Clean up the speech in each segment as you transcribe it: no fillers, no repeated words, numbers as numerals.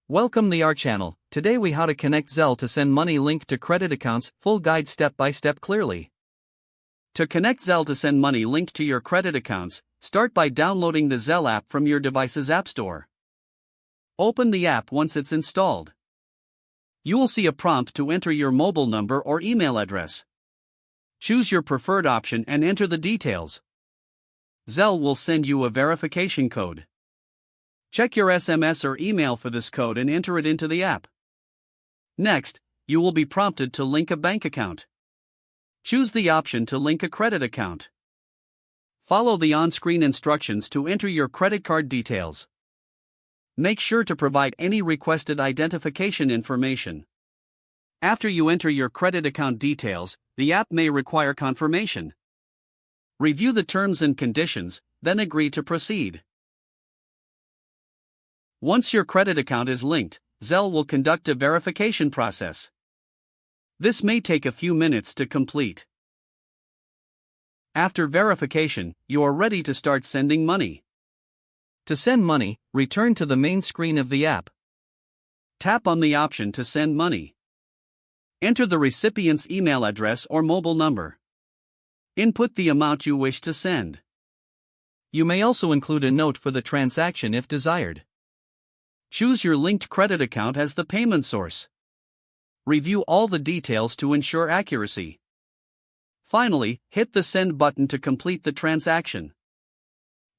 Welcome to our channel. Today we how to connect Zelle to send money linked to credit accounts, full guide step by step clearly. To connect Zelle to send money linked to your credit accounts, start by downloading the Zelle app from your device's app store. Open the app once it's installed. You will see a prompt to enter your mobile number or email address. Choose your preferred option and enter the details. Zelle will send you a verification code. Check your SMS or email for this code and enter it into the app. Next, you will be prompted to link a bank account. Choose the option to link a credit account. Follow the on-screen instructions to enter your credit card details. Make sure to provide any requested identification information. After you enter your credit account details, the app may require confirmation. Review the terms and conditions, then agree to proceed. Once your credit account is linked, Zelle will conduct a verification process. This may take a few minutes to complete. After verification, you are ready to start sending money. To send money, return to the main screen of the app. Tap on the option to send money. Enter the recipient's email address or mobile number. Input the amount you wish to send. You may also include a note for the transaction if desired. Choose your linked credit account as the payment source. Review all the details to ensure accuracy. Finally, hit the send button to complete the transaction.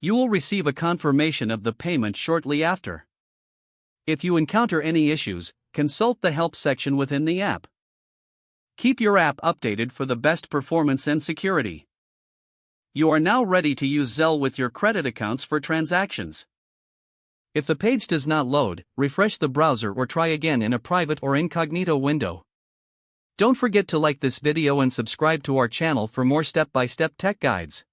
You will receive a confirmation of the payment shortly after. If you encounter any issues, consult the help section within the app. Keep your app updated for the best performance and security. You are now ready to use Zelle with your credit accounts for transactions. If the page does not load, refresh the browser or try again in a private or incognito window. Don't forget to like this video and subscribe to our channel for more step-by-step tech guides.